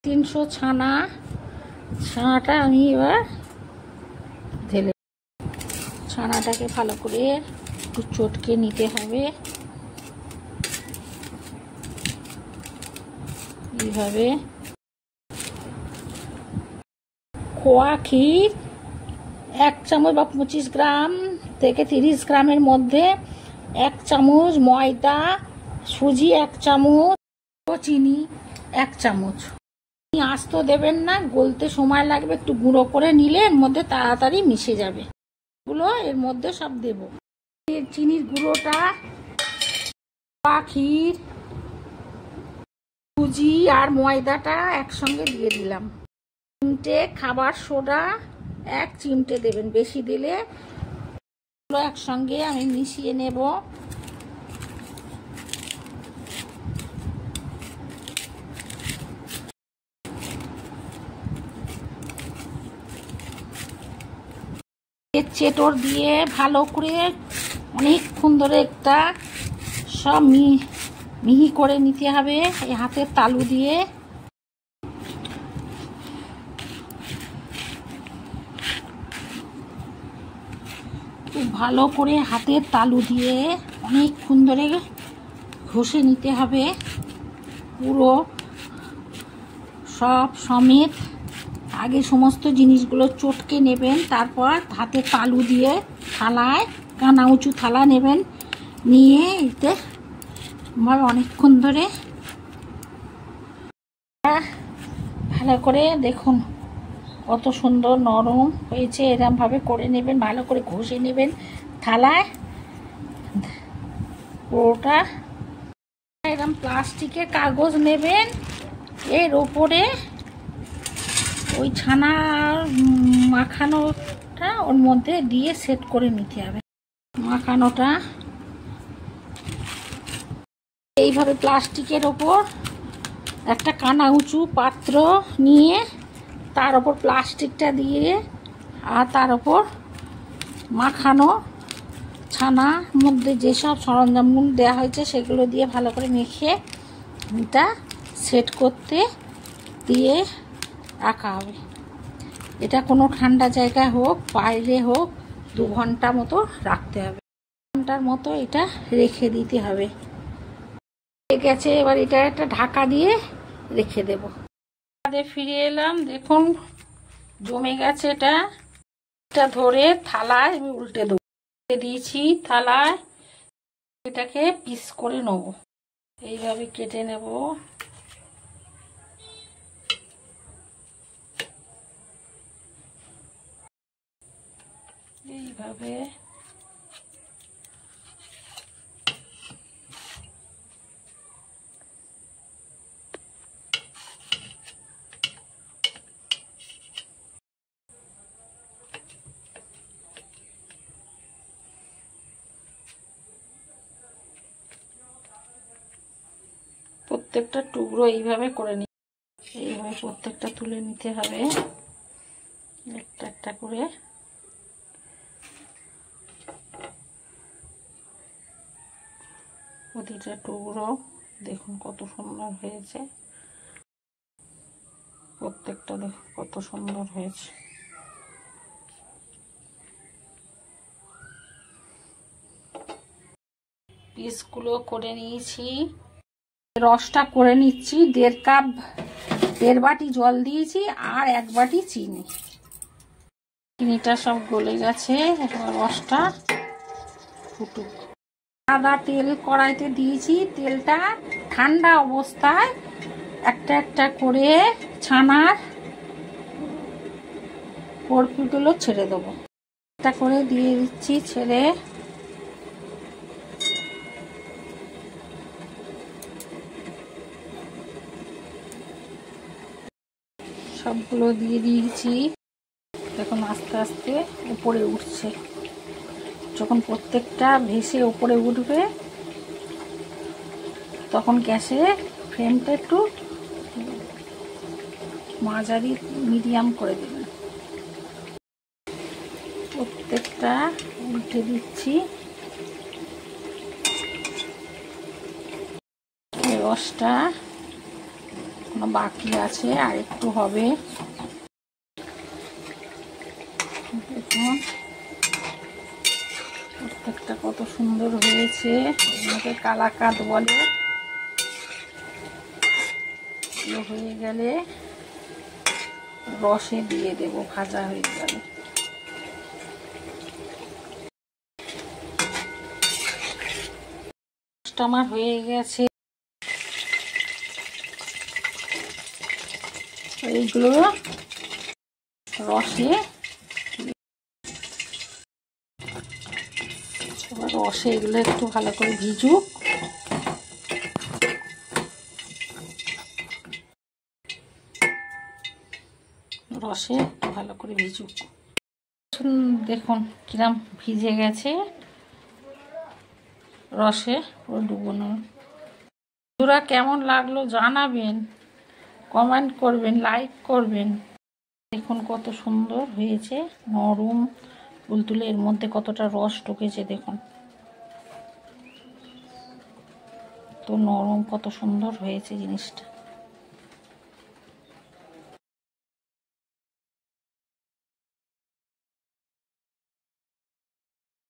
300 ছানা। ছানাটা আমি এবার ঢেলে, ছানাটাকে ভালো করে একটু চটকে নিতে হবে। এইভাবে খোয়া ক্ষীর 1 চামচ বা 25 গ্রাম থেকে 30 গ্রামের মধ্যে, 1 চামচ ময়দা, সুজি 1 চামচ, চিনি 1 চামচ। আস্ত দেবেন না, গলতে সময় লাগবে, একটু গুঁড়ো করে নিলে এর মধ্যে তাড়াতাড়ি মিশে যাবে। এগুলো এর মধ্যে সব দেব। চিনির গুঁড়োটা, খোয়া ক্ষীর, সুজি আর ময়দাটা একসঙ্গে দিয়ে দিলাম। চিমটে খাবার সোডা 1 চিমটে দেবেন, বেশি দিলে একসঙ্গে আমি মিশিয়ে নেব। চেটোর দিয়ে ভালো করে অনেকক্ষণ ধরে একটা সব মিহি করে নিতে হবে এই হাতের তালু দিয়ে। খুব ভালো করে হাতের তালু দিয়ে অনেকক্ষণ ধরে ঘষে নিতে হবে, পুরো সব সমেত। আগে সমস্ত জিনিসগুলো চটকে নেবেন, তারপর হাতের তালু দিয়ে থালায়, কানা উঁচু থালা নেবেন, নিয়ে এতে অনেকক্ষণ ধরে ভালো করে দেখুন কত সুন্দর নরম হয়েছে। এরকমভাবে করে নেবেন, ভালো করে ঘষে নেবেন থালায় পুরোটা। এরকম প্লাস্টিকের কাগজ নেবেন, এর ওপরে ওই ছানা মাখানোটা ওর মধ্যে দিয়ে সেট করে নিতে হবে। মাখানোটা এইভাবে প্লাস্টিকের ওপর একটা কানা উঁচু পাত্র নিয়ে তার ওপর প্লাস্টিকটা দিয়ে, আর তার ওপর মাখানো ছানার মধ্যে যেসব সরঞ্জামগুলো দেওয়া হয়েছে সেগুলো দিয়ে ভালো করে মেখে এটা সেট করতে দিয়ে রাখা হবে। এটা কোনো ঠান্ডা জায়গায় হোক, বাইরে হোক, 2 ঘন্টা মতো রাখতে হবে। 2 ঘন্টার মতো এটা রেখে দিতে হবে। ঠিক আছে, এবার এটা একটা ঢাকা দিয়ে রেখে দেব। ফিরে এলাম, দেখুন জমে গেছে। এটা ধরে থালায় আমি উল্টে দেবো, দিয়েছি থালায়। এটাকে পিস করে নেব, এইভাবে কেটে নেব। এইভাবে প্রত্যেকটা টুকরো এইভাবে করে নিই। এইভাবে প্রত্যেকটা তুলে নিতে হবে একটা একটা করে। প্রতিটা টুকরো দেখুন কত সুন্দর হয়েছে, প্রত্যেকটা দেখুন কত সুন্দর হয়েছে। পিসগুলো করে নিয়েছি, রসটা করে নিচ্ছি। 1.5 কাপ, 1.5 বাটি জল দিয়েছি আর 1 বাটি চিনি। চিনিটা সব গলে গেছে, এবার রসটা ফুটুক। সাদা তেল কড়াইতে দিয়েছি, তেলটা ঠান্ডা অবস্থায় একটা একটা করে ছানার বরফিগুলো ছেড়ে দেবো। একটা করে দিয়ে দিচ্ছি, ছেড়ে সবগুলো দিয়ে দিয়েছি। এখন আস্তে আস্তে উপরে উঠছে। যখন প্রত্যেকটা ভেসে উপরে উঠবে তখন গ্যাসের ফ্লেমটা একটু মাঝারি মিডিয়াম করে দেবেন। প্রত্যেকটা উল্টে দিচ্ছি। রসটা এখনো বাকি আছে, আর একটু হবে। দেখুন প্রত্যেকটা কত সুন্দর হয়েছে, এগুলোকে কালাকাঁদ বলে। এগুলো হয়ে গেলে রসে দিয়ে দেব, ভাজা হয়ে গেলে। আমার হয়ে গেছে, এইগুলো রসে, এবার রসে এগুলো একটু ভালো করে ভিজুক। রসে একটু ভালো করে ভিজুক। দেখুন কিরম ভিজে গেছে রসে, পুরো ডুবোনো। বন্ধুরা কেমন লাগলো জানাবেন, কমেন্ট করবেন, লাইক করবেন। দেখুন কত সুন্দর হয়েছে, নরম তুলতুলে, এর মধ্যে কতটা রস ঢুকেছে দেখুন, তো নরম, কত সুন্দর হয়েছে জিনিসটা।